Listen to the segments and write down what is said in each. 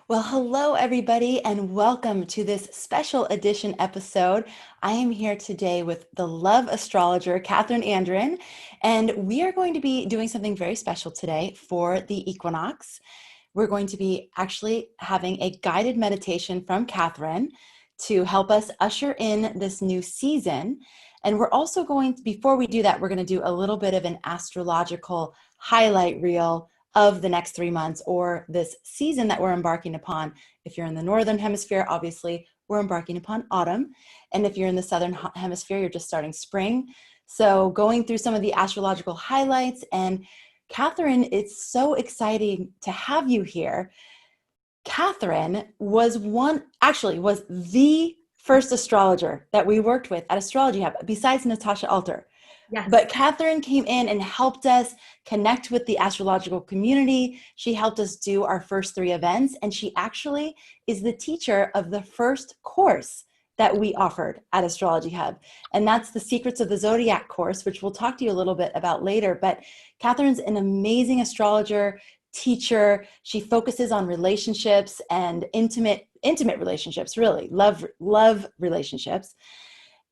Well, hello, everybody, and welcome to this special edition episode. I am here today with the Love Astrologer Kathryn Andren, and we are going to be doing something very special today for the equinox. We're going to be actually having a guided meditation from Kathryn to help us usher in this new season. And we're also going to, before we do that, we're going to do a little bit of an astrological highlight reel of the next 3 months or this season that we're embarking upon. If you're in the Northern Hemisphere, obviously, we're embarking upon autumn. And if you're in the Southern Hemisphere, you're just starting spring. So going through some of the astrological highlights. And Kathryn, it's so exciting to have you here. Kathryn was the first astrologer that we worked with at Astrology Hub, besides Natasha Alter. Yes. But Kathryn came in and helped us connect with the astrological community. She helped us do our first 3 events, and she actually is the teacher of the first course that we offered at Astrology Hub. And that's the Secrets of the Zodiac course, which we'll talk to you a little bit about later. But Kathryn's an amazing astrologer, teacher. She focuses on relationships and intimate relationships, really, love relationships.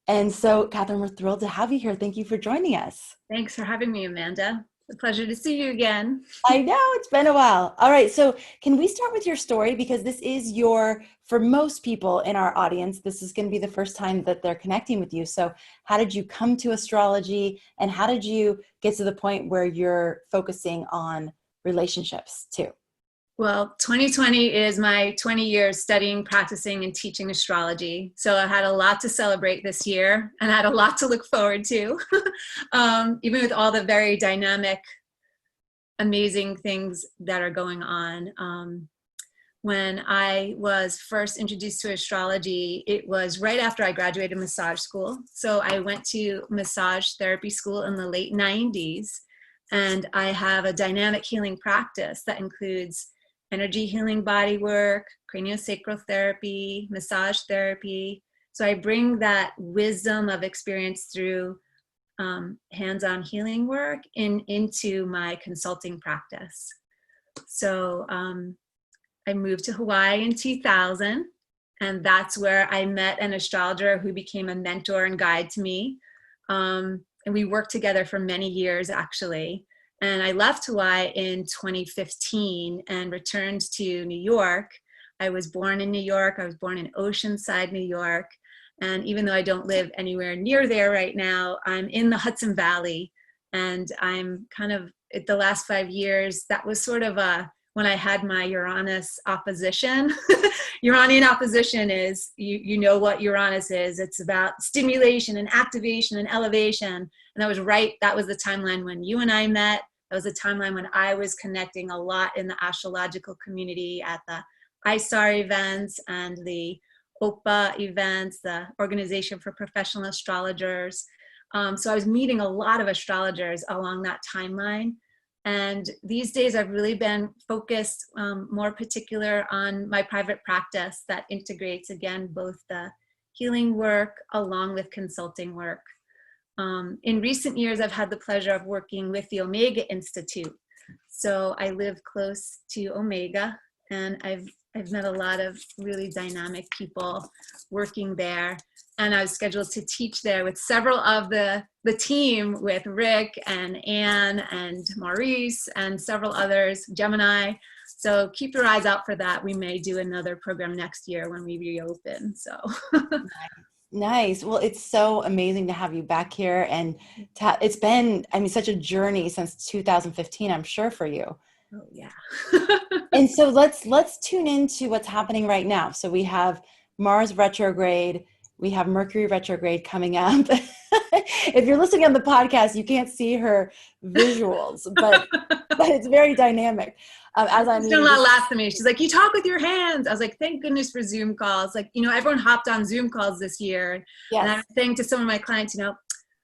And so, Kathryn, we're thrilled to have you here. Thank you for joining us. Thanks for having me, Amanda. It's a pleasure to see you again. I know, it's been a while. All right, so can we start with your story? Because this is for most people in our audience, this is going to be the first time that they're connecting with you. So how did you come to astrology, and how did you get to the point where you're focusing on relationships too? Well, 2020 is my 20 years studying, practicing, and teaching astrology. So I had a lot to celebrate this year, and I had a lot to look forward to, even with all the very dynamic, amazing things that are going on. When I was first introduced to astrology, it was right after I graduated massage school. So I went to massage therapy school in the late 90s, and I have a dynamic healing practice that includes energy healing, body work, craniosacral therapy, massage therapy. So I bring that wisdom of experience through hands-on healing work into my consulting practice. So I moved to Hawaii in 2000, and that's where I met an astrologer who became a mentor and guide to me. And we worked together for many years, actually. And I left Hawaii in 2015 and returned to New York. I was born in New York. I was born in Oceanside, New York. And even though I don't live anywhere near there right now, I'm in the Hudson Valley. And I'm kind of, the last 5 years, that was sort of when I had my Uranus opposition. Uranian opposition is, you know what Uranus is. It's about stimulation and activation and elevation. And that was the timeline when you and I met. That was a timeline when I was connecting a lot in the astrological community at the ISAR events and the OPA events, the Organization for Professional Astrologers. So I was meeting a lot of astrologers along that timeline. And these days I've really been focused more particular on my private practice that integrates, again, both the healing work along with consulting work. In recent years, I've had the pleasure of working with the Omega Institute. So I live close to Omega, and I've met a lot of really dynamic people working there. And I was scheduled to teach there with several of the team, with Rick and Anne and Maurice and several others, Gemini. So keep your eyes out for that. We may do another program next year when we reopen. So. Nice. Well, it's so amazing to have you back here, and it's been, such a journey since 2015, I'm sure, for you. Oh yeah. And so let's tune into what's happening right now. So we have Mars retrograde, we have Mercury retrograde coming up. If you're listening on the podcast, you can't see her visuals, but it's very dynamic. As I'm still not laugh at me. She's like, you talk with your hands. I was like, thank goodness for Zoom calls. Like, everyone hopped on Zoom calls this year. Yes. And I was saying to some of my clients,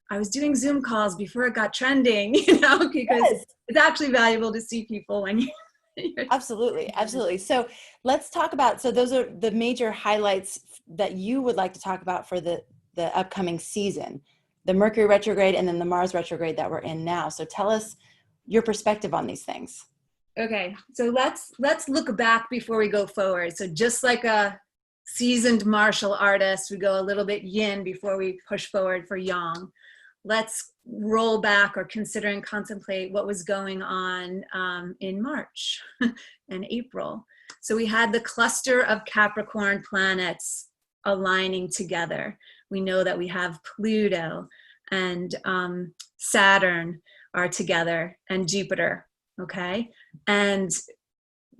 I was doing Zoom calls before it got trending, because yes, it's actually valuable to see people when you. Absolutely. Absolutely. So let's talk about, so those are the major highlights that you would like to talk about for the upcoming season, the Mercury retrograde and then the Mars retrograde that we're in now. So tell us your perspective on these things. Okay, so let's look back before we go forward. So just like a seasoned martial artist, we go a little bit yin before we push forward for yang. Let's roll back or consider and contemplate what was going on in March and April. So we had the cluster of Capricorn planets aligning together. We know that we have Pluto and Saturn are together, and Jupiter, okay? And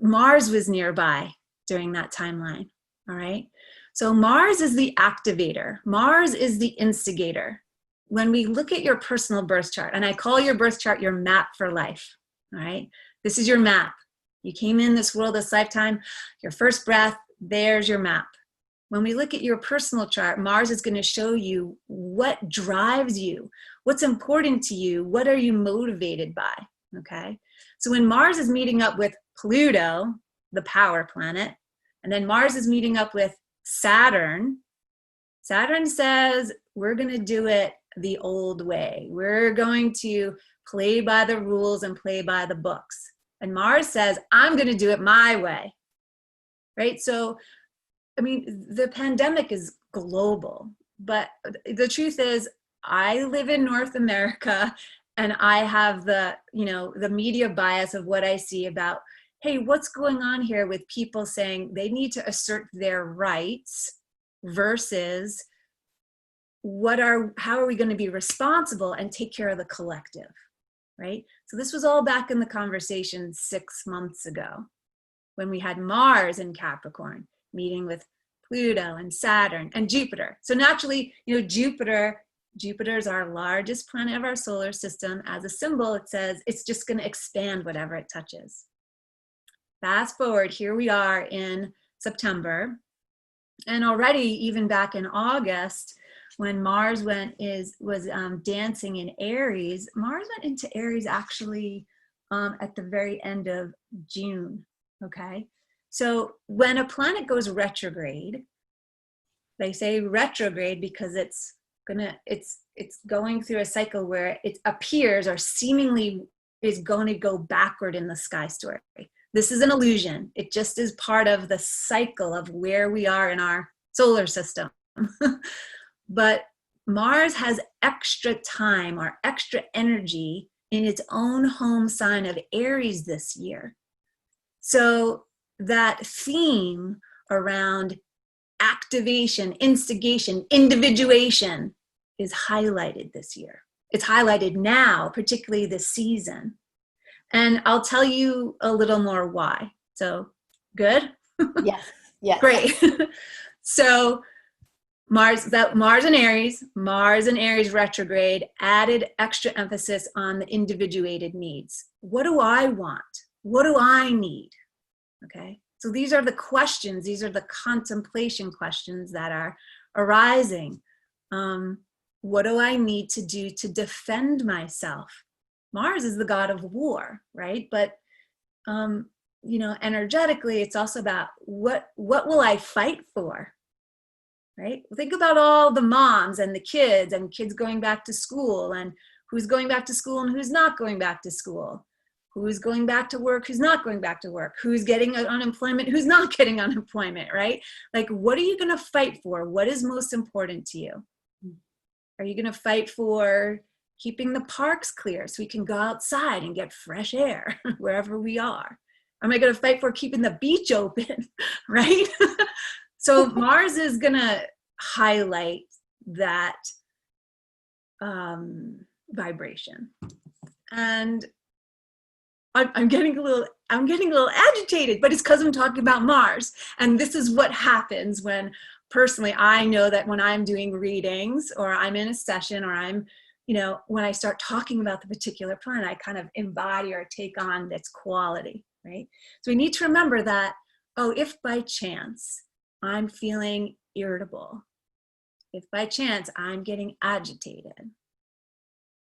Mars was nearby during that timeline, all right? So Mars is the activator. Mars is the instigator. When we look at your personal birth chart, and I call your birth chart your map for life, all right? This is your map. You came in this world this lifetime, your first breath, there's your map. When we look at your personal chart, Mars is going to show you what drives you, what's important to you, what are you motivated by, okay? So when Mars is meeting up with Pluto, the power planet, and then Mars is meeting up with Saturn, Saturn says, we're going to do it the old way. We're going to play by the rules and play by the books. And Mars says, I'm going to do it my way, right? So, I mean, the pandemic is global, but the truth is, I live in North America, and I have the media bias of what I see about, hey, what's going on here with people saying they need to assert their rights versus how are we going to be responsible and take care of the collective, right? So this was all back in the conversation 6 months ago when we had Mars in Capricorn meeting with Pluto and Saturn and Jupiter. So naturally, Jupiter is our largest planet of our solar system. As a symbol, it says it's just going to expand whatever it touches. Fast forward, here we are in September. And already, even back in August, when Mars was dancing in Aries, Mars went into Aries actually at the very end of June, okay? So when a planet goes retrograde, they say retrograde because it's going through a cycle where it appears or seemingly is going to go backward in the sky story. This is an illusion. It just is part of the cycle of where we are in our solar system. But Mars has extra time or extra energy in its own home sign of Aries this year. So that theme around activation, instigation, individuation is highlighted this year. It's highlighted now, particularly this season. And I'll tell you a little more why. So, good? Yes, yes. Great. So, Mars and Aries retrograde added extra emphasis on the individuated needs. What do I want? What do I need? Okay. So these are the questions, these are the contemplation questions that are arising. What do I need to do to defend myself? Mars is the god of war, right? But, energetically, it's also about what will I fight for, right? Think about all the moms and the kids going back to school, and who's going back to school and who's not going back to school. Who's going back to work, who's not going back to work, who's getting unemployment, who's not getting unemployment, right? Like, what are you going to fight for? What is most important to you? Are you going to fight for keeping the parks clear so we can go outside and get fresh air wherever we are? Am I going to fight for keeping the beach open, right? So Mars is going to highlight that vibration. And I'm getting a little agitated, but it's because I'm talking about Mars. And this is what happens when, personally, I know that when I'm doing readings or I'm in a session or I'm, when I start talking about the particular planet, I kind of embody or take on its quality, right? So we need to remember that, if by chance I'm feeling irritable, if by chance I'm getting agitated,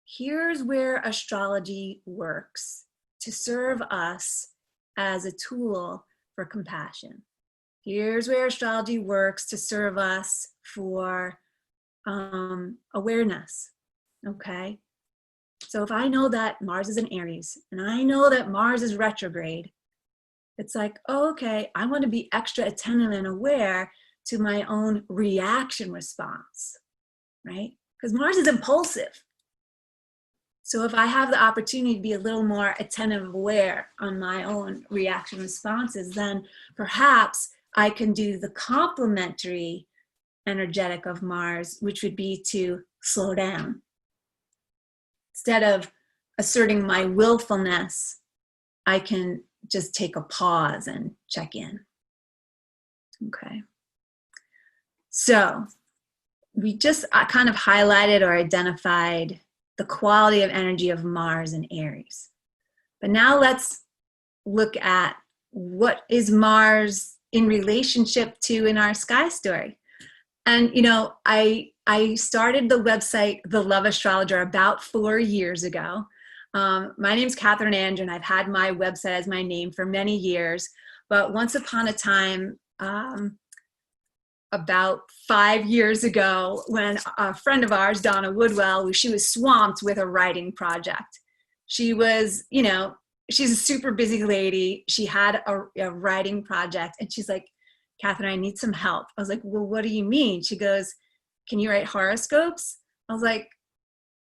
here's where astrology works to serve us as a tool for compassion. Here's where astrology works to serve us for awareness, okay? So if I know that Mars is in Aries and I know that Mars is retrograde, it's like, oh, okay, I want to be extra attentive and aware to my own reaction response, right? Because Mars is impulsive. So if I have the opportunity to be a little more attentive and aware on my own reaction responses, then perhaps I can do the complementary energetic of Mars, which would be to slow down. Instead of asserting my willfulness, I can just take a pause and check in. Okay. So we just kind of highlighted or identified the quality of energy of Mars and Aries. But now let's look at what is Mars in relationship to in our sky story. And, you know, I started the website, The Love Astrologer, about 4 years ago. My name's Kathryn Andren. I've had my website as my name for many years. But once upon a time, about 5 years ago, when a friend of ours, Donna Woodwell, she was swamped with a writing project. She was, you know, she's a super busy lady. She had a writing project, and she's like, Kathryn, I need some help. I was like, well, what do you mean? She goes, can you write horoscopes? I was like,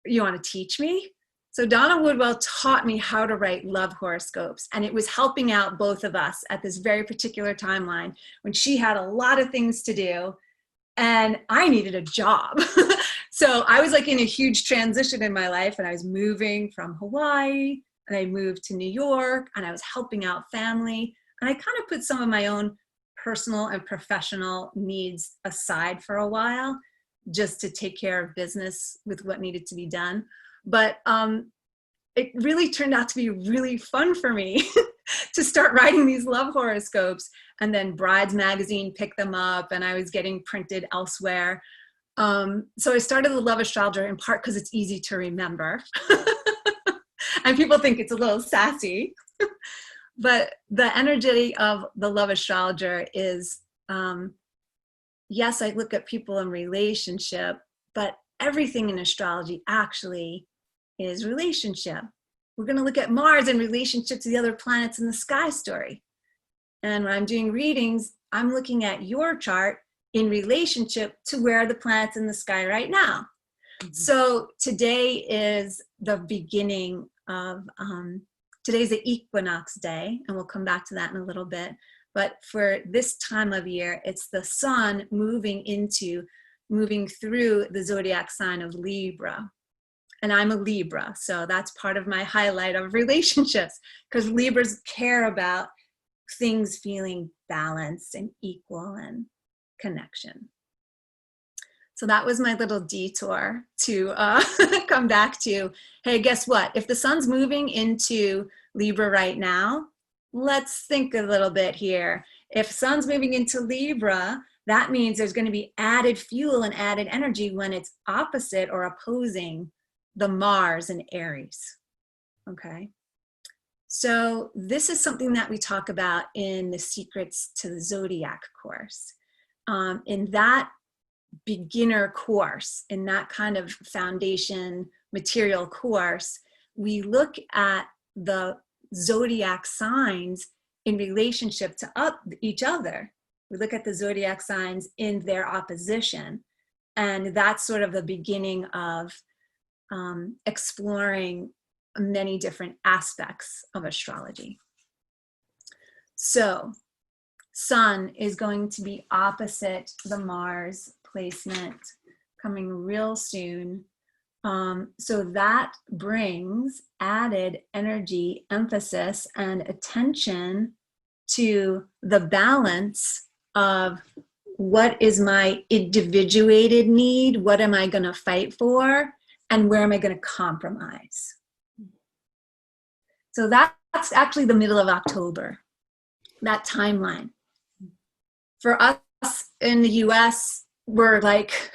you want to teach me? So Donna Woodwell taught me how to write love horoscopes, and it was helping out both of us at this very particular timeline when she had a lot of things to do and I needed a job. So I was like in a huge transition in my life, and I was moving from Hawaii, and I moved to New York, and I was helping out family, and I kind of put some of my own personal and professional needs aside for a while just to take care of business with what needed to be done. But it really turned out to be really fun for me to start writing these love horoscopes. And then Brides Magazine picked them up, and I was getting printed elsewhere. So I started The Love Astrologer in part because it's easy to remember. And people think it's a little sassy. But the energy of The Love Astrologer is, yes, I look at people in relationship, but everything in astrology actually is relationship. We're going to look at Mars in relationship to the other planets in the sky story. And when I'm doing readings, I'm looking at your chart in relationship to where the planets in the sky right now. Mm-hmm. So today is the beginning of, today's the Equinox day, and we'll come back to that in a little bit. But for this time of year, it's the sun moving through the zodiac sign of Libra. And I'm a Libra, so that's part of my highlight of relationships, because Libras care about things feeling balanced and equal and connection. So that was my little detour to come back to, hey, guess what? If the sun's moving into Libra right now, let's think a little bit here. If sun's moving into Libra, that means there's going to be added fuel and added energy when it's opposite or opposing the Mars in Aries. Okay. So this is something that we talk about in the Secrets to the Zodiac course. In that beginner course, in that kind of foundation material course, we look at the zodiac signs in relationship to each other. We look at the zodiac signs in their opposition. And that's sort of the beginning of exploring many different aspects of astrology. So Sun is going to be opposite the Mars placement coming real soon. So that brings added energy, emphasis, and attention to the balance of what is my individuated need, what am I going to fight for, and where am I going to compromise. So that's actually the middle of October, that timeline. For us in the US, we're like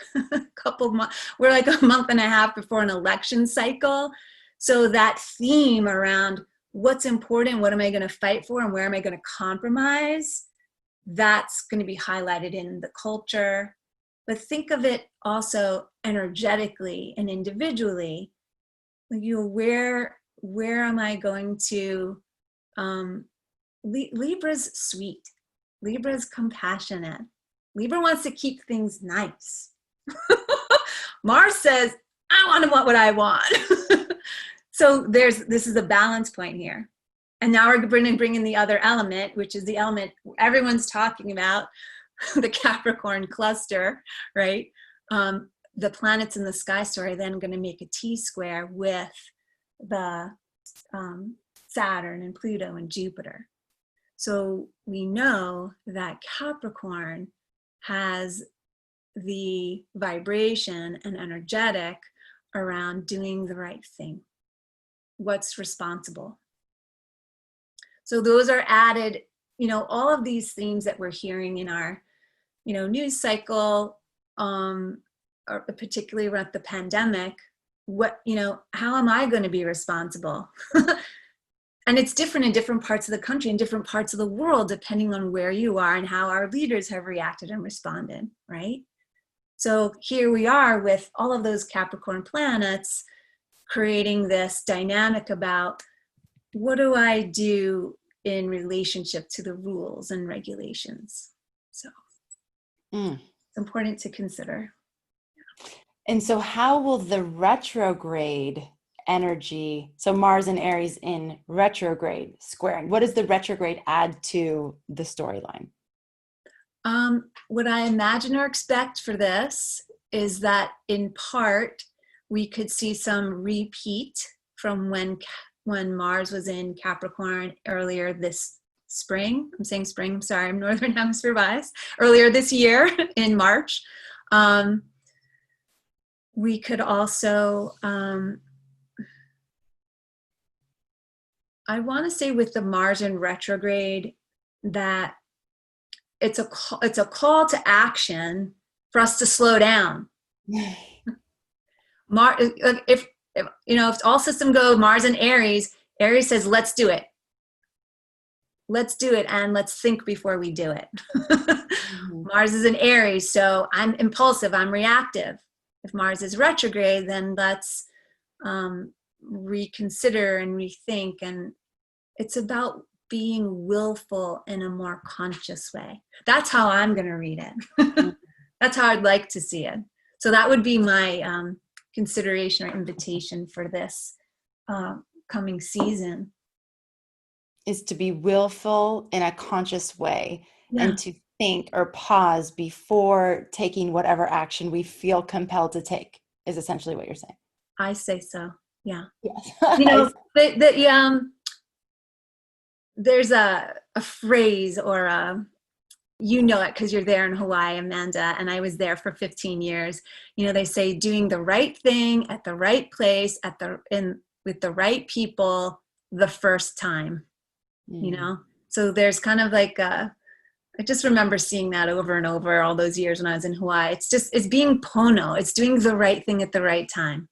we're like a month and a half before an election cycle. So that theme around what's important, what am I going to fight for, and where am I going to compromise, that's going to be highlighted in the culture. But think of it also energetically and individually. like, where am I going to, Libra's sweet. Libra's compassionate. Libra wants to keep things nice. Mars says, I want to want what I want. So this is a balance point here. And now we're going to bring in the other element, which is the element everyone's talking about, the Capricorn cluster, right? The planets in the sky story are then going to make a T-square with the Saturn and Pluto and Jupiter. So we know that Capricorn has the vibration and energetic around doing the right thing. What's responsible? So those are added, all of these themes that we're hearing in our, news cycle, or particularly around the pandemic. How am I going to be responsible? And it's different in different parts of the country and different parts of the world, depending on where you are and how our leaders have reacted and responded, right? So here we are with all of those Capricorn planets creating this dynamic about, what do I do in relationship to the rules and regulations? So it's important to consider. And so how will the retrograde energy, so Mars and Aries in retrograde squaring, what does the retrograde add to the storyline? What I imagine or expect for this is that in part, we could see some repeat from when Mars was in Capricorn earlier this spring. I'm saying spring, I'm sorry, I'm Northern Hemisphere bias. Earlier this year in March. We could also, I want to say with the Mars in retrograde that it's a call to action for us to slow down. If all system go, Mars and Aries says, let's do it. Let's do it, and let's think before we do it. Mars is in Aries, so I'm impulsive, I'm reactive. If Mars is retrograde, then let's reconsider and rethink. And it's about being willful in a more conscious way. That's how I'm going to read it. That's how I'd like to see it. So that would be my consideration or invitation for this coming season. Is to be willful in a conscious way, and to think or pause before taking whatever action we feel compelled to take, is essentially what you're saying. I say so. Yeah. Yes. There's a phrase or it because you're there in Hawaii, Amanda, and I was there for 15 years. They say doing the right thing at the right place with the right people the first time. So there's kind of like I just remember seeing that over and over all those years when I was in Hawaii. It's being pono. It's doing the right thing at the right time.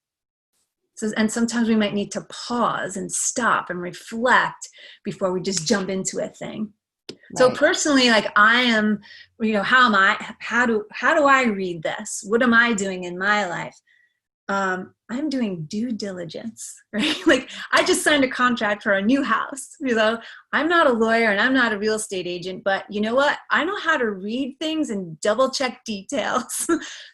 So, and sometimes we might need to pause and stop and reflect before we just jump into a thing. Right. So personally, like I am, how do I read this? What am I doing in my life? I'm doing due diligence, right? Like I just signed a contract for a new house. I'm not a lawyer and I'm not a real estate agent, but you know what? I know how to read things and double check details.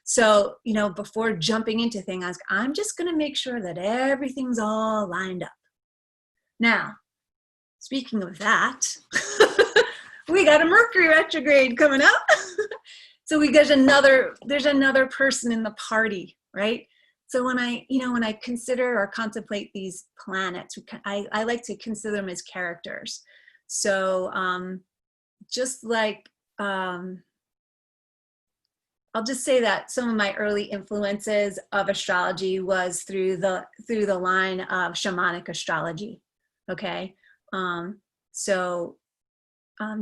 So, before jumping into things, I'm just going to make sure that everything's all lined up. Now, speaking of that, we got a Mercury retrograde coming up. So there's another person in the party, right? So when I consider or contemplate these planets, I like to consider them as characters. So just like, I'll just say that some of my early influences of astrology was through the line of shamanic astrology. Okay.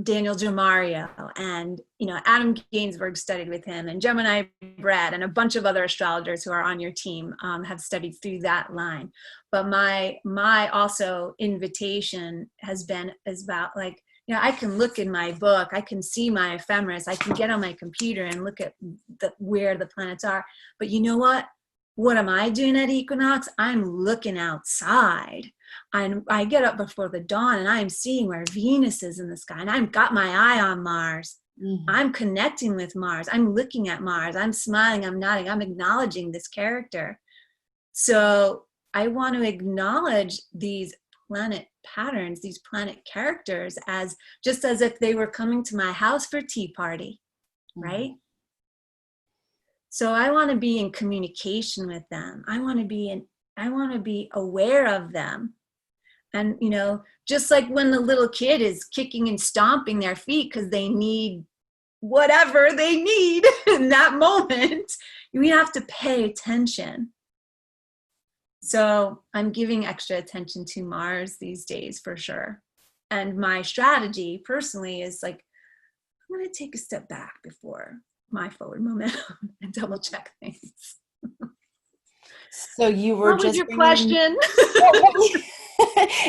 Daniel Giamario and, Adam Gainsbourg studied with him, and Gemini Brad and a bunch of other astrologers who are on your team have studied through that line. But my also invitation is about like, I can look in my book, I can see my ephemeris, I can get on my computer and look at where the planets are. But you know what? what am I doing at equinox? I'm looking outside. I get up before the dawn and I'm seeing where Venus is in the sky, and I've got my eye on Mars. I'm connecting with Mars. I'm looking at Mars. I'm smiling. I'm nodding. I'm acknowledging this character. So I want to acknowledge these planet patterns, these planet characters, as just as if they were coming to my house for tea party, right? So I want to be in communication with them. I want to be aware of them. And, you know, just like when the little kid is kicking and stomping their feet because they need whatever they need in that moment, we have to pay attention. So I'm giving extra attention to Mars these days for sure. And my strategy personally is like, I'm going to take a step back before my forward momentum and double check things. So you were what was just your question?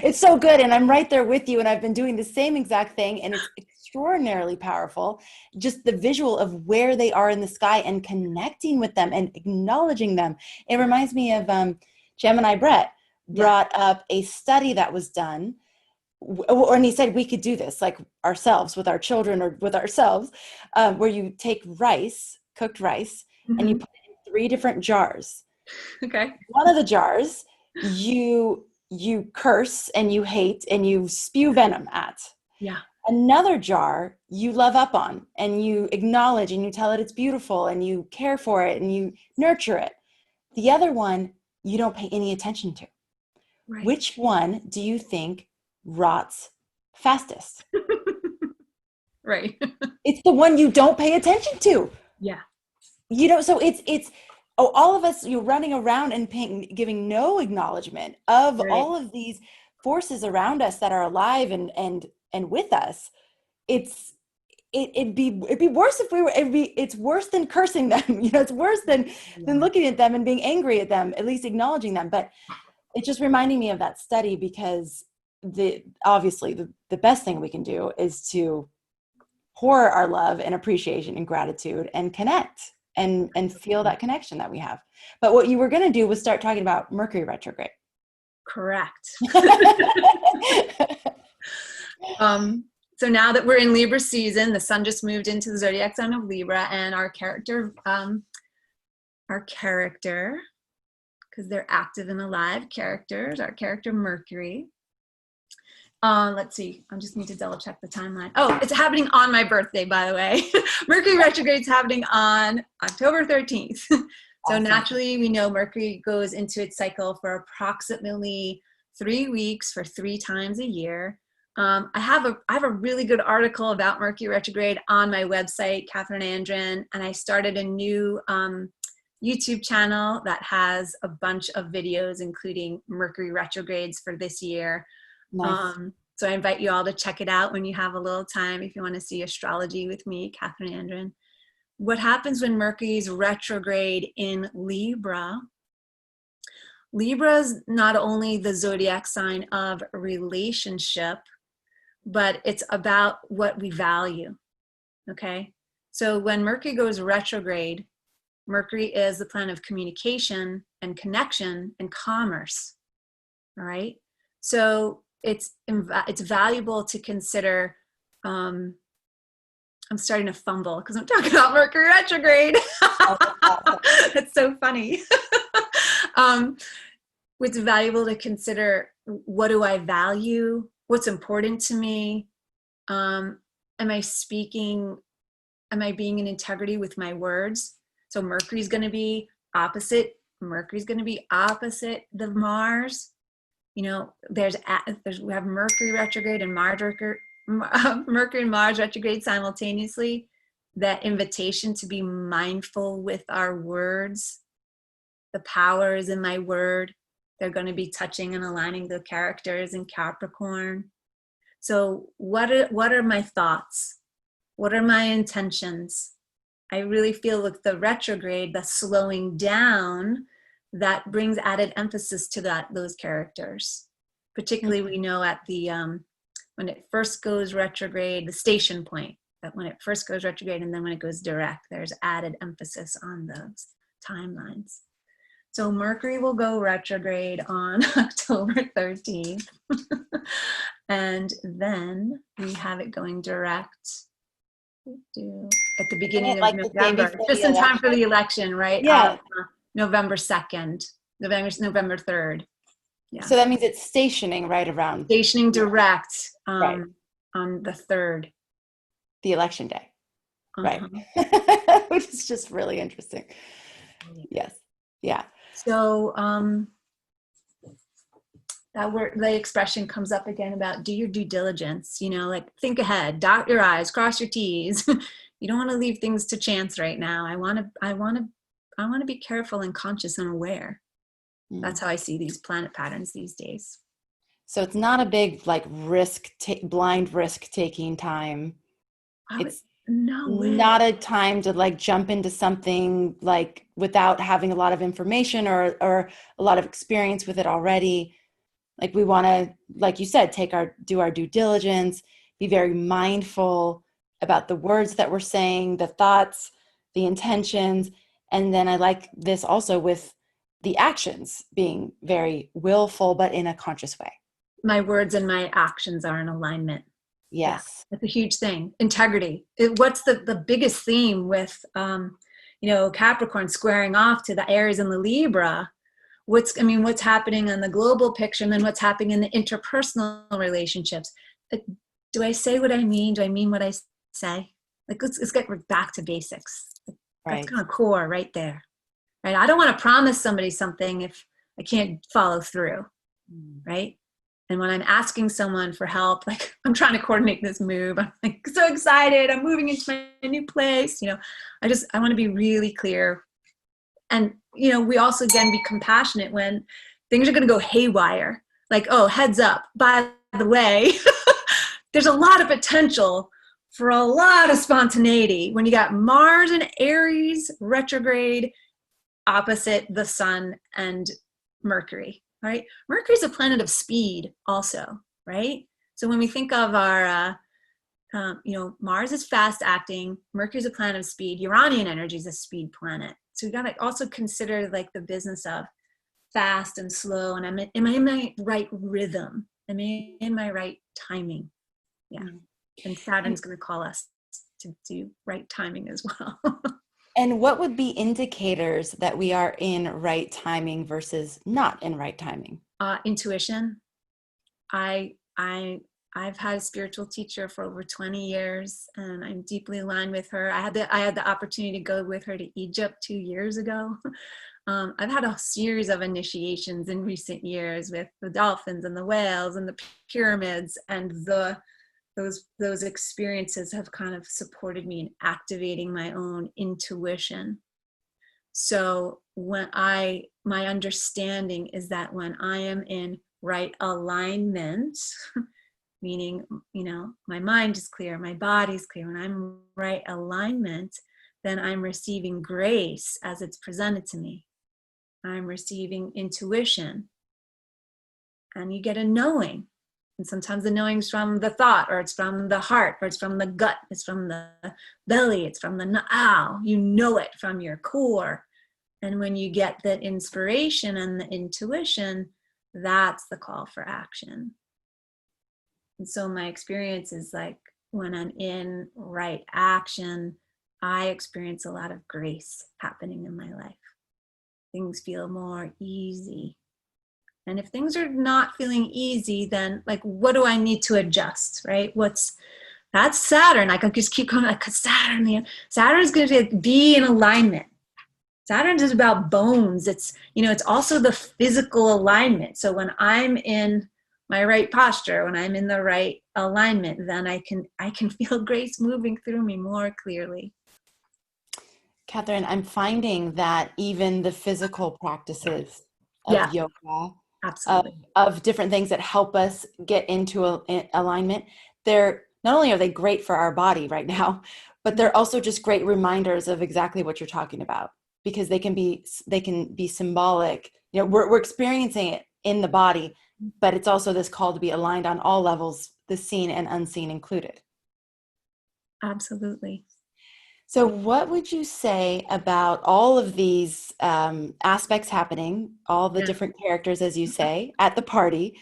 It's so good. And I'm right there with you. And I've been doing the same exact thing. And it's extraordinarily powerful. Just the visual of where they are in the sky and connecting with them and acknowledging them. It reminds me of Gemini Brett brought up a study that was done. And he said we could do this like ourselves with our children or with ourselves, where you take rice, cooked rice, and you put it in 3 different jars. Okay. One of the jars you curse and you hate and you spew venom at. Yeah. Another jar you love up on and you acknowledge and you tell it it's beautiful and you care for it and you nurture it. The other one you don't pay any attention to. Right. Which one do you think rots fastest? Right. It's the one you don't pay attention to. Yeah. You know, so it's all of us, you're running around and giving no acknowledgement of all of these forces around us that are alive and with us. It'd be worse if it's worse than cursing them. You know, it's worse than looking at them and being angry at them, at least acknowledging them. But it's just reminding me of that study, because obviously the best thing we can do is to pour our love and appreciation and gratitude and connect and feel that connection that we have. But what you were going to do was start talking about Mercury retrograde. Correct. So now that we're in Libra season, the sun just moved into the zodiac sign of Libra, and our character, because they're active and alive characters, our character Mercury. Let's see, I just need to double check the timeline. Oh, it's happening on my birthday, by the way. Mercury retrograde is happening on October 13th. So awesome. Naturally, we know Mercury goes into its cycle for approximately 3 weeks for 3 times a year. I have a really good article about Mercury retrograde on my website, Kathryn Andren, and I started a new YouTube channel that has a bunch of videos, including Mercury retrogrades for this year. Nice. So I invite you all to check it out when you have a little time, if you want to see astrology with me, Kathryn Andren. What happens when Mercury's retrograde in Libra? Libra is not only the zodiac sign of relationship, but it's about what we value. Okay. So when Mercury goes retrograde, Mercury is the planet of communication and connection and commerce. All right. So it's valuable to consider. I'm starting to fumble because I'm talking about Mercury retrograde. It's so funny. It's valuable to consider, what do I value? What's important to me? Am I being in integrity with my words? So Mercury's going to be opposite. Mercury's going to be opposite the Mars. You know, we have Mercury retrograde and Mercury and Mars retrograde simultaneously. That invitation to be mindful with our words. The power is in my word. They're going to be touching and aligning the characters in Capricorn. So what are my thoughts? What are my intentions? I really feel with the retrograde, the slowing down, that brings added emphasis to those characters. Particularly, we know at the when it first goes retrograde, the station point, that when it first goes retrograde and then when it goes direct, there's added emphasis on those timelines. So Mercury will go retrograde on October 13th. And then we have it going direct at the beginning of Like the day November, before just the in time election? for the election, right? Yeah. November 2nd, November 3rd. Yeah. So that means it's stationing right around Stationing direct right. On the 3rd. The election day. Uh-huh. Right. Which is just really interesting. Yes. Yeah. So that word, the expression comes up again about do your due diligence, like think ahead, dot your I's, cross your T's. You don't want to leave things to chance right now. I want to be careful and conscious and aware. That's how I see these planet patterns these days. So it's not a big like blind risk taking time. It's not a time to like jump into something like without having a lot of information or a lot of experience with it already. Like we want to, like you said, do our due diligence, be very mindful about the words that we're saying, the thoughts, the intentions. And then I like this also with the actions being very willful, but in a conscious way. My words and my actions are in alignment. Yes. Yeah, that's a huge thing. Integrity. What's the biggest theme with, Capricorn squaring off to the Aries and the Libra? What's happening on the global picture, and then what's happening in the interpersonal relationships? Do I say what I mean? Do I mean what I say? Like, let's get back to basics. That's kind of core right there. Right? I don't want to promise somebody something if I can't follow through. Right? And when I'm asking someone for help, like I'm trying to coordinate this move, I'm like so excited. I'm moving into my new place. I want to be really clear. And, we also, again, be compassionate when things are going to go haywire. Like, oh, heads up, by the way, there's a lot of potential for a lot of spontaneity when you got Mars and Aries retrograde opposite the sun and Mercury, right? Mercury is a planet of speed also, right? So when we think of our, Mars is fast acting, Mercury is a planet of speed, Uranian energy is a speed planet. So we got to also consider like the business of fast and slow. And am I in my right rhythm? Am I in my right timing? Yeah. And Saturn's going to call us to do right timing as well. And what would be indicators that we are in right timing versus not in right timing? Intuition. I've had a spiritual teacher for over 20 years, and I'm deeply aligned with her. I had the opportunity to go with her to Egypt 2 years ago. I've had a series of initiations in recent years with the dolphins and the whales and the pyramids, and those experiences have kind of supported me in activating my own intuition. So my understanding is that when I am in right alignment, meaning, my mind is clear, my body's clear, when I'm right alignment, then I'm receiving grace as it's presented to me. I'm receiving intuition. And you get a knowing. And sometimes the knowing is from the thought, or it's from the heart, or it's from the gut, it's from the belly, it's from the you know it from your core. And when you get that inspiration and the intuition, that's the call for action. And so my experience is like when I'm in right action, I experience a lot of grace happening in my life. Things feel more easy. And if things are not feeling easy, then like, what do I need to adjust, right? That's Saturn. I can just keep coming like, Saturn's going to be in alignment. Saturn is about bones. It's also the physical alignment. So when I'm in my right posture, when I'm in the right alignment, then I can feel grace moving through me more clearly. Katherine, I'm finding that even the physical practices of yoga, of different things that help us get into alignment, they're not only are they great for our body right now, but they're also just great reminders of exactly what you're talking about, because they can be symbolic. We're experiencing it in the body, but it's also this call to be aligned on all levels, the seen and unseen included. Absolutely. So, what would you say about all of these aspects happening, all the Yeah. different characters, as you say, at the party,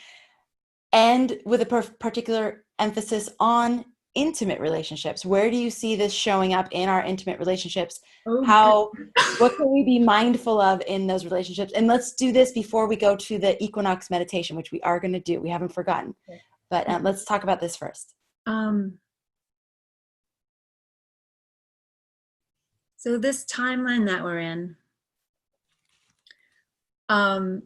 and with a particular emphasis on intimate relationships? Where do you see this showing up in our intimate relationships? Oh, How, what can we be mindful of in those relationships? And let's do this before we go to the Equinox meditation, which we are going to do. We haven't forgotten, but let's talk about this first. So this timeline that we're in, I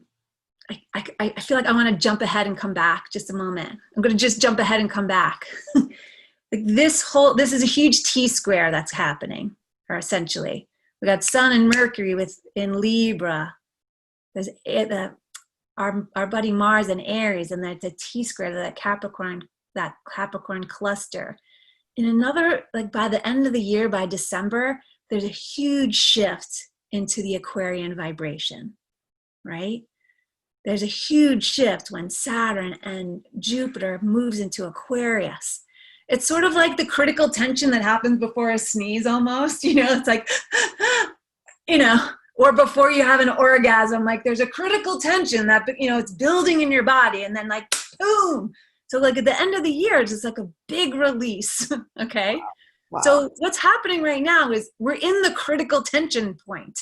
feel like I want to jump ahead and come back just a moment. I'm going to just jump ahead and come back. Like this is a huge T square that's happening, or essentially. We got Sun and Mercury in Libra. There's our buddy Mars and Aries, and that's a T square, that Capricorn cluster. In another, like by the end of the year, by December, there's a huge shift into the Aquarian vibration, right? There's a huge shift when Saturn and Jupiter moves into Aquarius. It's sort of like the critical tension that happens before a sneeze almost, it's like, or before you have an orgasm, like there's a critical tension that, it's building in your body, and then like, boom. So like at the end of the year, it's just like a big release, okay? Wow. So what's happening right now is we're in the critical tension point.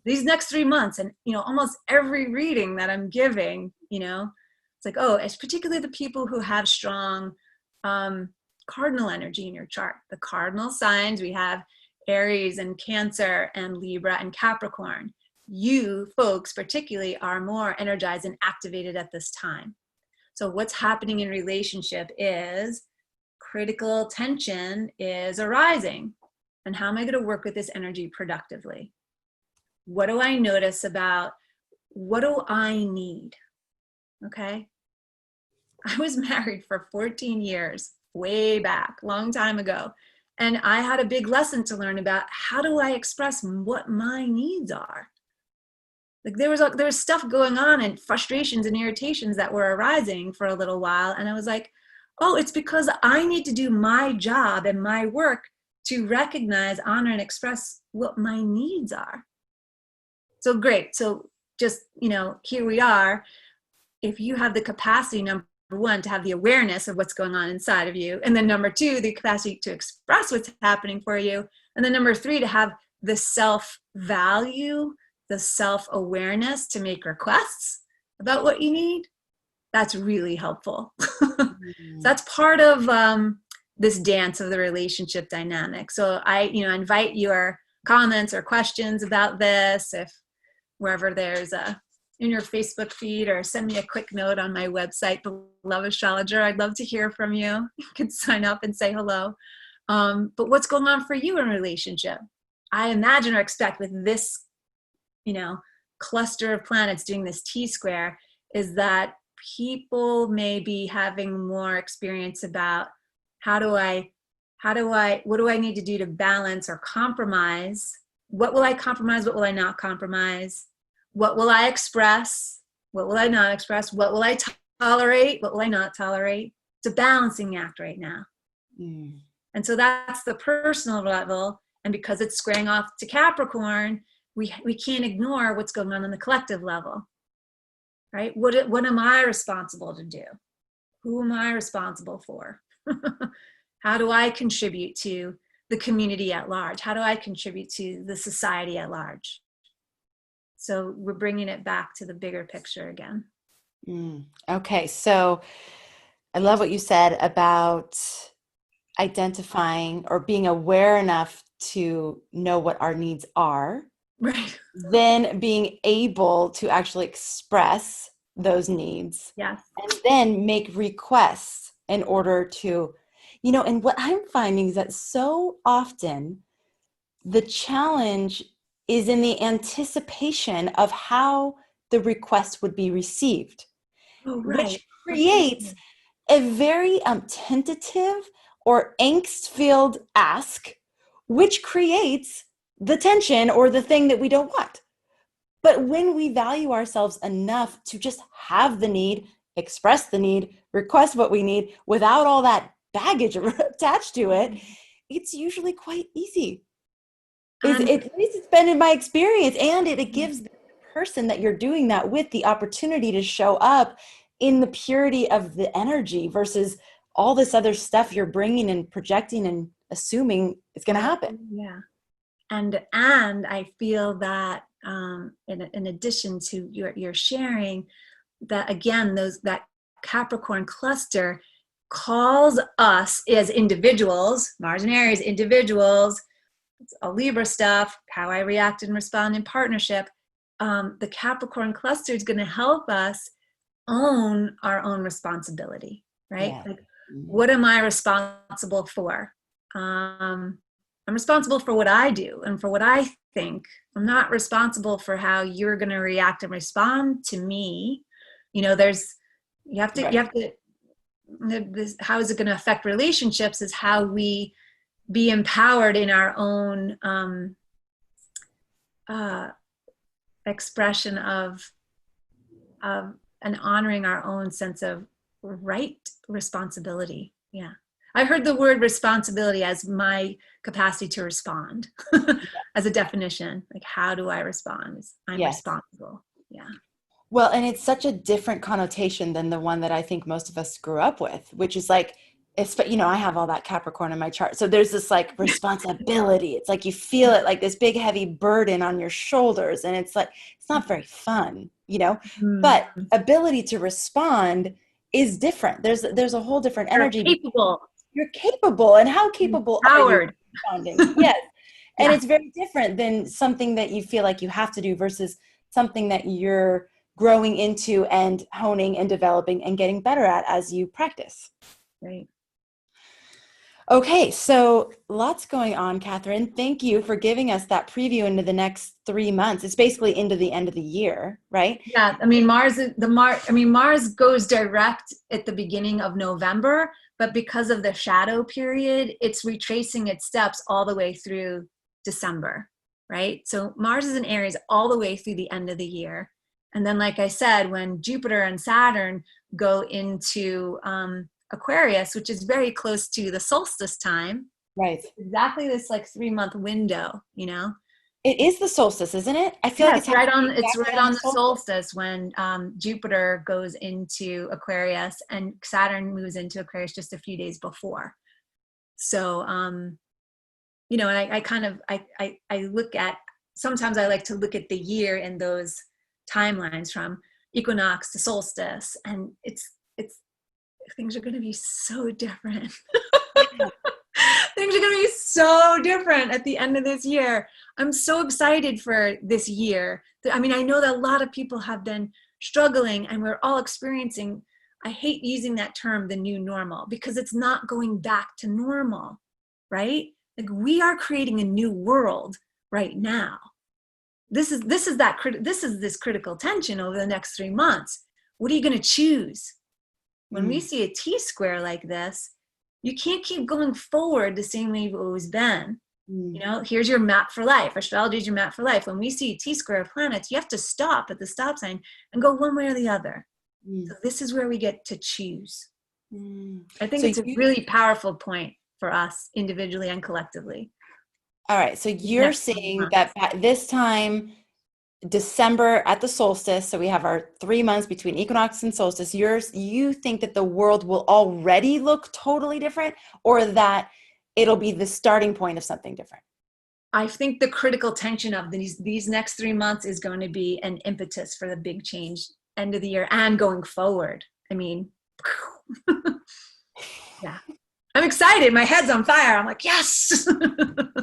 These next 3 months, and almost every reading that I'm giving, it's like, it's particularly the people who have strong cardinal energy in your chart. The cardinal signs, we have Aries and Cancer and Libra and Capricorn. You folks particularly are more energized and activated at this time. So what's happening in relationship is critical tension is arising. And how am I going to work with this energy productively? What do I notice about what do I need? Okay. I was married for 14 years, way back, long time ago. And I had a big lesson to learn about how do I express what my needs are. Like there was stuff going on and frustrations and irritations that were arising for a little while. And I was like, it's because I need to do my job and my work to recognize, honor, and express what my needs are. So great. So just, here we are. If you have the capacity, number one, to have the awareness of what's going on inside of you. And then number two, the capacity to express what's happening for you. And then number three, to have the self-value, the self-awareness to make requests about what you need. That's really helpful. So that's part of this dance of the relationship dynamic. So I invite your comments or questions about this, if wherever there's in your Facebook feed, or send me a quick note on my website, The Love Astrologer. I'd love to hear from you. You can sign up and say hello. But what's going on for you in relationship? I imagine or expect with this, cluster of planets doing this T-square, is that people may be having more experience about what do I need to do to balance or compromise? What will I compromise? What will I not compromise? What will I express? What will I not express? What will I tolerate? What will I not tolerate? It's a balancing act right now. And so that's the personal level. And because it's squaring off to Capricorn, we can't ignore what's going on the collective level, right? What am I responsible to do? Who am I responsible for? How do I contribute to the community at large? How do I contribute to the society at large? So we're bringing it back to the bigger picture again. Okay. So I love what you said about identifying or being aware enough to know what our needs are. Right. Then being able to actually express those needs. Yes. And then make requests in order to, and what I'm finding is that so often the challenge is in the anticipation of how the request would be received, which creates a very tentative or angst-filled ask, which creates the tension or the thing that we don't want. But when we value ourselves enough to just have the need, express the need, request what we need without all that baggage attached to it, it's usually quite easy. And At least it's been in my experience, and it gives the person that you're doing that with the opportunity to show up in the purity of the energy versus all this other stuff you're bringing and projecting and assuming it's going to happen. yeah. And I feel that in addition to your sharing, that again, that Capricorn cluster calls us as individuals, Mars and Aries individuals, a Libra stuff, how I react and respond in partnership. The Capricorn cluster is going to help us own our own responsibility, right? Yeah. Like, what am I responsible for? I'm responsible for what I do and for what I think. I'm not responsible for how you're going to react and respond to me. You know, how is it going to affect relationships is how we be empowered in our own expression of and honoring our own sense of responsibility. Yeah. I heard the word responsibility as my capacity to respond as a definition. Like, how do I respond? I'm responsible. Yeah. Well, and it's such a different connotation than the one that I think most of us grew up with, which is like, I have all that Capricorn in my chart. So there's this like responsibility. It's like you feel it like this big heavy burden on your shoulders. And it's like, it's not very fun, but ability to respond is different. There's a whole different energy. You're capable. And how capable are you responding? Yes. And it's very different than something that you feel like you have to do versus something that you're growing into and honing and developing and getting better at as you practice. Right. Okay, so lots going on, Katherine. Thank you for giving us that preview into the next 3 months. It's basically into the end of the year, right? Yeah, I mean, Mars goes direct at the beginning of November, but because of the shadow period, it's retracing its steps all the way through December, right? So Mars is in Aries all the way through the end of the year. And then, like I said, when Jupiter and Saturn go into Aquarius, which is very close to the solstice time. Right. Exactly this like 3-month window, It is the solstice, isn't it? I feel like it's right on the solstice when Jupiter goes into Aquarius and Saturn moves into Aquarius just a few days before. So, and I look at, sometimes I like to look at the year in those timelines from equinox to solstice, and it's things are going to be so different. Things are going to be so different at the end of this year. I'm so excited for this year. I mean, I know that a lot of people have been struggling and we're all experiencing, I hate using that term, the new normal, because it's not going back to normal, right? Like, we are creating a new world right now. This is this critical tension over the next 3 months. What are you going to choose? When we see a T-square like this, you can't keep going forward the same way you've always been. Here's your map for life. Astrology is your map for life. When we see a T-square of planets, you have to stop at the stop sign and go one way or the other. So this is where we get to choose. I think it's a really powerful point for us individually and collectively. All right. So you're saying that at this time, December at the solstice, so we have our 3 months between equinox and solstice, you think that the world will already look totally different, or that it'll be the starting point of something different? I think the critical tension of these next 3 months is going to be an impetus for the big change end of the year and going forward. I mean, yeah. I'm excited. My head's on fire. I'm like, yes.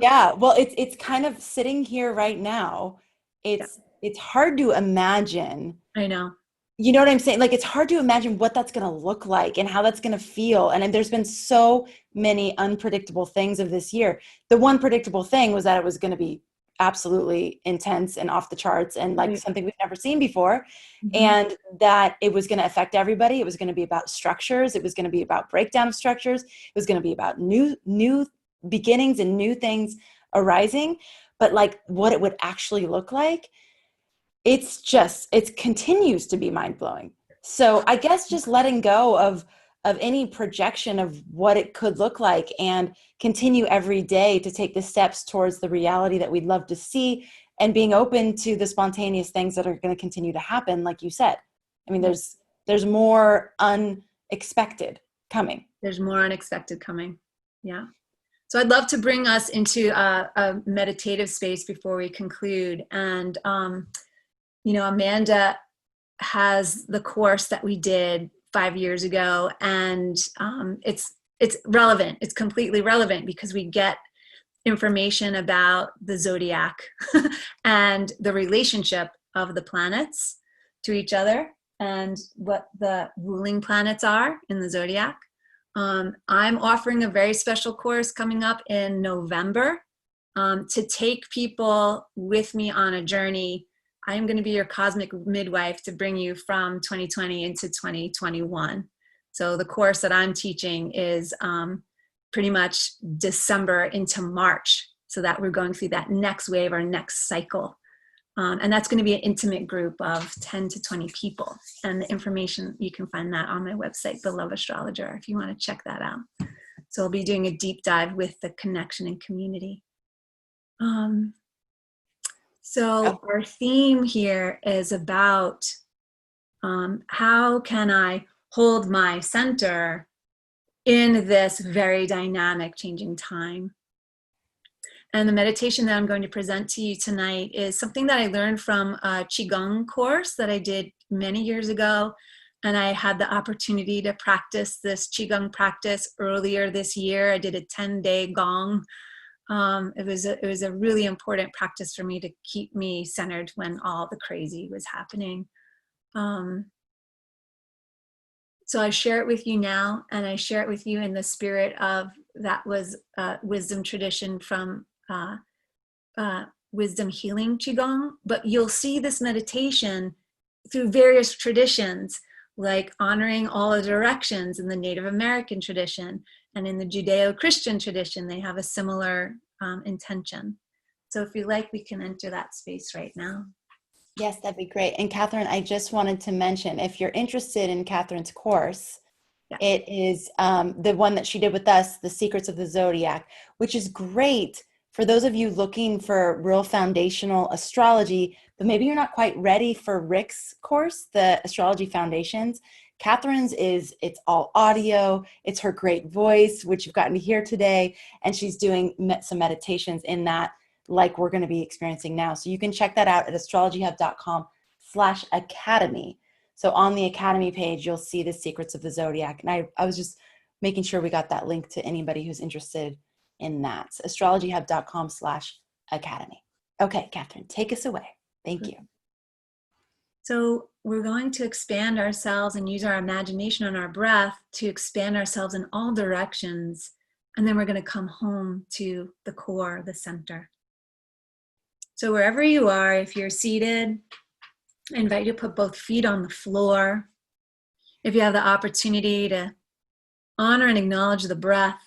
Yeah. Well, it's kind of sitting here right now. It's hard to imagine. I know. You know what I'm saying? Like, it's hard to imagine what that's going to look like and how that's going to feel. And there's been so many unpredictable things of this year. The one predictable thing was that it was going to be absolutely intense and off the charts and like something we've never seen before. And that it was going to affect everybody. It was going to be about structures. It was going to be about breakdown of structures. It was going to be about new beginnings and new things arising. But like what it would actually look like, it continues to be mind blowing. So I guess just letting go of of any projection of what it could look like, and continue every day to take the steps towards the reality that we'd love to see, and being open to the spontaneous things that are going to continue to happen. Like you said, I mean, there's more unexpected coming. There's more unexpected coming. Yeah. So I'd love to bring us into a meditative space before we conclude. And, Amanda has the course that we did 5 years ago, and it's relevant. It's completely relevant because we get information about the zodiac and the relationship of the planets to each other and what the ruling planets are in the zodiac. I'm offering a very special course coming up in November to take people with me on a journey. I'm going to be your cosmic midwife to bring you from 2020 into 2021. So the course that I'm teaching is pretty much December into March, so that we're going through that next wave or next cycle. And that's going to be an intimate group of 10 to 20 people. And the information, you can find that on my website, The Love Astrologer, if you want to check that out. So I'll be doing a deep dive with the connection and community. So our theme here is about how can I hold my center in this very dynamic, changing time. And the meditation that I'm going to present to you tonight is something that I learned from a Qigong course that I did many years ago. And I had the opportunity to practice this Qigong practice earlier this year. I did a 10-day gong. It was a really important practice for me to keep me centered when all the crazy was happening. So I share it with you now, and I share it with you in the spirit of that was wisdom tradition from wisdom healing Qigong. But you'll see this meditation through various traditions, like honoring all the directions in the Native American tradition, and in the Judeo-Christian tradition, they have a similar intention. So if you like, we can enter that space right now. Yes, that'd be great. And Katherine, I just wanted to mention, if you're interested in Katherine's course, it is the one that she did with us, The Secrets of the Zodiac, which is great for those of you looking for real foundational astrology, but maybe you're not quite ready for Rick's course, the Astrology Foundations. Katherine's it's all audio. It's her great voice, which you've gotten to hear today. And she's doing some meditations in that, like we're going to be experiencing now. So you can check that out at astrologyhub.com/academy. So on the Academy page, you'll see the Secrets of the Zodiac. And I was just making sure we got that link to anybody who's interested in that. So astrologyhub.com/academy. Okay, Katherine, take us away. Thank you. So we're going to expand ourselves and use our imagination and our breath to expand ourselves in all directions. And then we're going to come home to the core, the center. So wherever you are, if you're seated, I invite you to put both feet on the floor. If you have the opportunity to honor and acknowledge the breath,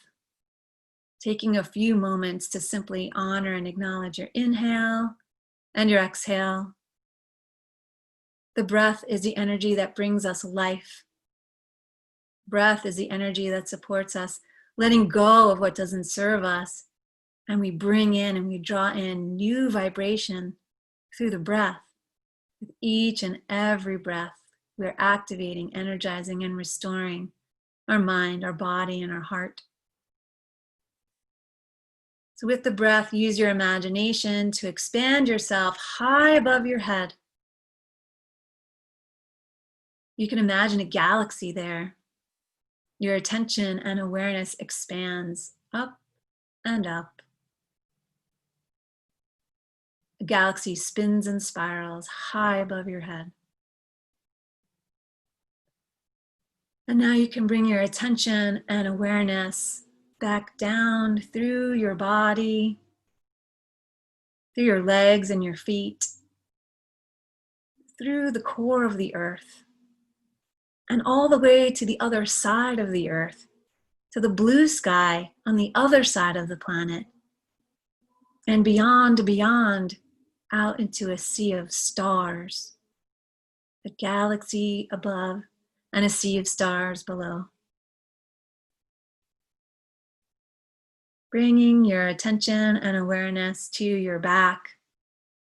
taking a few moments to simply honor and acknowledge your inhale and your exhale. The breath is the energy that brings us life. Breath is the energy that supports us letting go of what doesn't serve us. And we bring in and we draw in new vibration through the breath. With each and every breath, we're activating, energizing, and restoring our mind, our body, and our heart. So with the breath, use your imagination to expand yourself high above your head. You can imagine a galaxy there. Your attention and awareness expands up and up. The galaxy spins and spirals high above your head. And now you can bring your attention and awareness back down through your body, through your legs and your feet, through the core of the earth, and all the way to the other side of the earth, to the blue sky on the other side of the planet, and beyond, out into a sea of stars, a galaxy above and a sea of stars below. bringing your attention and awareness to your back,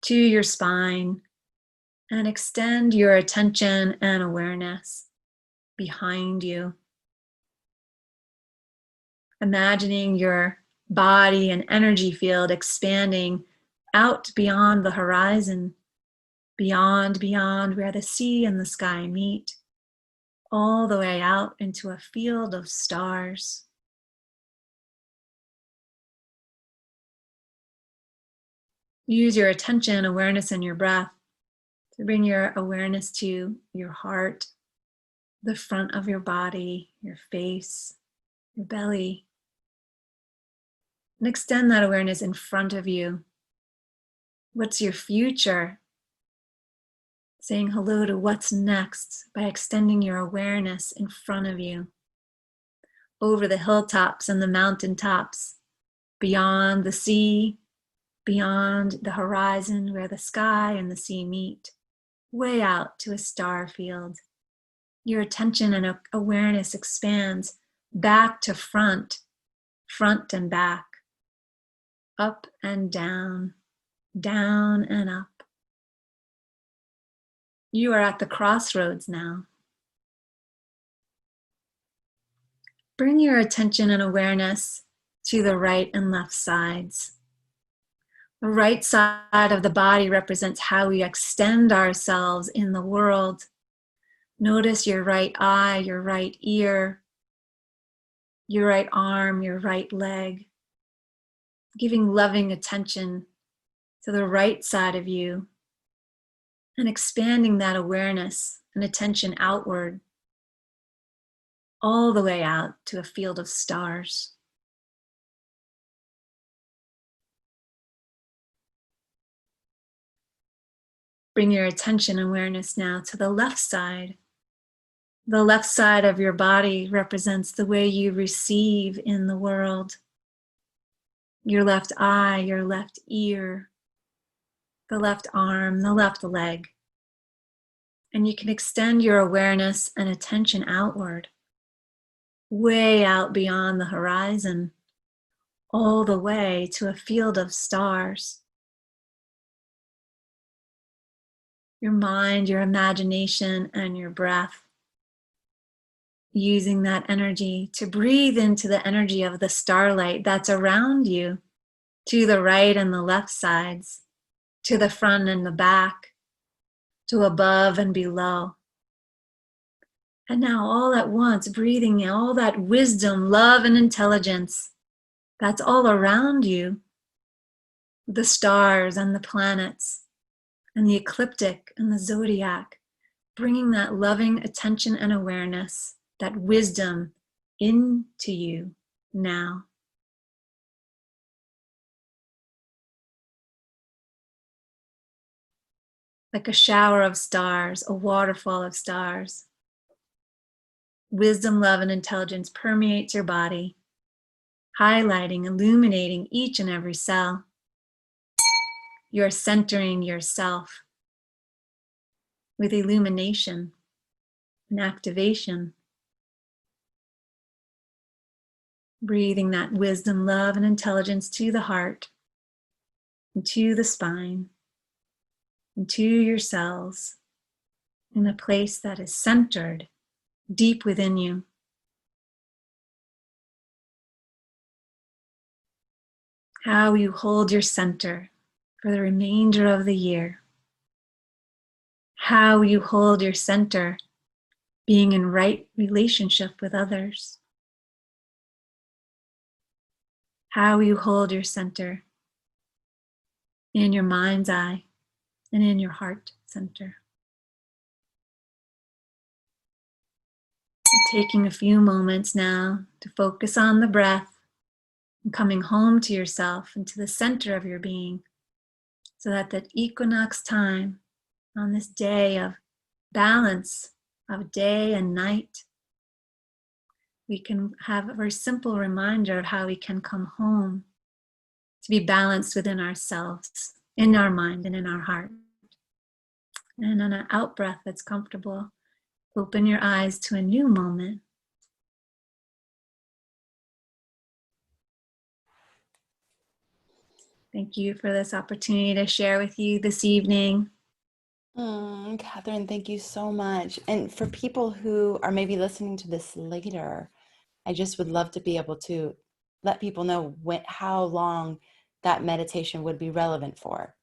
to your spine, and extend your attention and awareness behind you. Imagining your body and energy field expanding out beyond the horizon, beyond where the sea and the sky meet, all the way out into a field of stars. Use your attention, awareness, and your breath to bring your awareness to your heart, the front of your body, your face, your belly. And extend that awareness in front of you. What's your future? Saying hello to what's next by extending your awareness in front of you, over the hilltops and the mountaintops, beyond the sea, beyond the horizon where the sky and the sea meet, way out to a star field. Your attention and awareness expands back to front and back, up and down and up. You are at the crossroads now. Bring your attention and awareness to the right and left sides. The right side of the body represents how we extend ourselves in the world. Notice your right eye, your right ear, your right arm, your right leg. Giving loving attention to the right side of you and expanding that awareness and attention outward, all the way out to a field of stars. Bring your attention and awareness now to the left side. The left side of your body represents the way you receive in the world. Your left eye, your left ear, the left arm, the left leg. And you can extend your awareness and attention outward, way out beyond the horizon, all the way to a field of stars. Your mind, your imagination, and your breath, using that energy to breathe into the energy of the starlight that's around you, to the right and the left sides, to the front and the back, to above and below. And now all at once, breathing in all that wisdom, love, and intelligence that's all around you, the stars and the planets, and the ecliptic and the zodiac, bringing that loving attention and awareness, that wisdom into you now. Like a shower of stars, a waterfall of stars. Wisdom, love, and intelligence permeates your body, highlighting, illuminating each and every cell. You're centering yourself with illumination and activation. Breathing that wisdom, love, and intelligence to the heart, and to the spine, and to your cells, in a place that is centered deep within you. How you hold your center for the remainder of the year. How you hold your center being in right relationship with others. How you hold your center in your mind's eye and in your heart center. Taking a few moments now to focus on the breath and coming home to yourself and to the center of your being, so that that equinox time on this day of balance of day and night, we can have a very simple reminder of how we can come home to be balanced within ourselves, in our mind and in our heart. And on an out breath that's comfortable, open your eyes to a new moment. Thank you for this opportunity to share with you this evening. Katherine, thank you so much. And for people who are maybe listening to this later, I just would love to be able to let people know how long that meditation would be relevant for.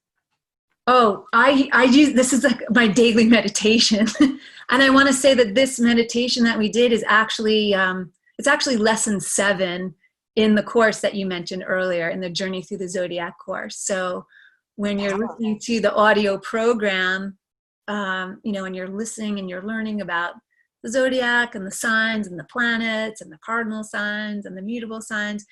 Oh, I use this is like my daily meditation, and I want to say that this meditation that we did is actually it's actually lesson 7 in the course that you mentioned earlier in the Journey Through the Zodiac course. So when you're listening to the audio program, and you're listening and you're learning about the zodiac and the signs and the planets and the cardinal signs and the mutable signs,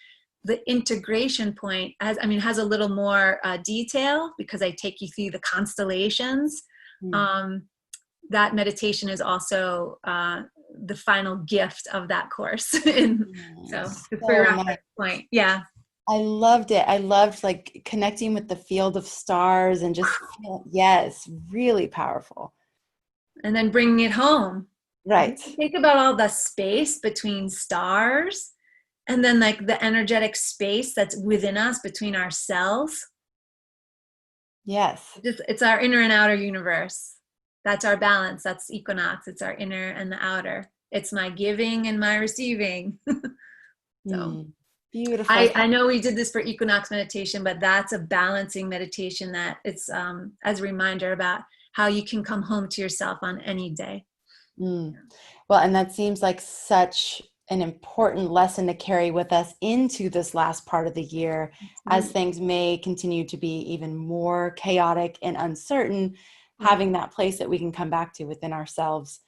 the integration point has a little more detail because I take you through the constellations. That meditation is also the final gift of that course. So it's for your reference point. Yeah. I loved it. I loved like connecting with the field of stars and just, yes, really powerful. And then bringing it home. Right. Think about all the space between stars and then like the energetic space that's within us between our cells. Yes. It's our inner and outer universe. That's our balance. That's equinox. It's our inner and the outer. It's my giving and my receiving. Beautiful. I know we did this for Equinox meditation, but that's a balancing meditation that it's as a reminder about how you can come home to yourself on any day. Well, and that seems like such an important lesson to carry with us into this last part of the year, as things may continue to be even more chaotic and uncertain, having that place that we can come back to within ourselves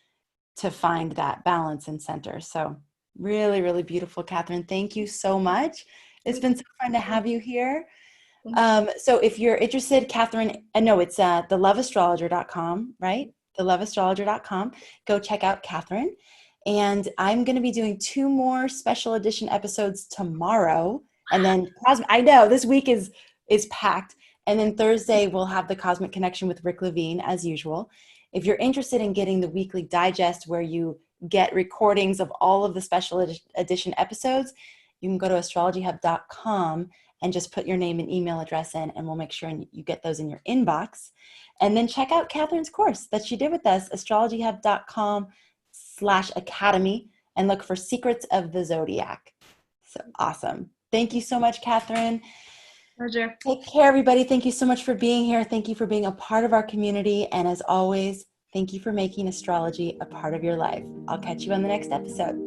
to find that balance and center. So really, really beautiful, Katherine. Thank you so much. It's been so fun to have you here. So if you're interested, Katherine, it's theloveastrologer.com, right? Theloveastrologer.com. Go check out Katherine. And I'm going to be doing 2 more special edition episodes tomorrow. And then I know this week is packed. And then Thursday, we'll have the Cosmic Connection with Rick Levine as usual. If you're interested in getting the weekly digest where you get recordings of all of the special edition episodes, you can go to astrologyhub.com and just put your name and email address in, and we'll make sure you get those in your inbox. And then check out Katherine's course that she did with us, astrologyhub.com/academy, and look for Secrets of the Zodiac. So awesome. Thank you so much, Katherine. Pleasure. Take care, everybody. Thank you so much for being here. Thank you for being a part of our community. And as always, thank you for making astrology a part of your life. I'll catch you on the next episode.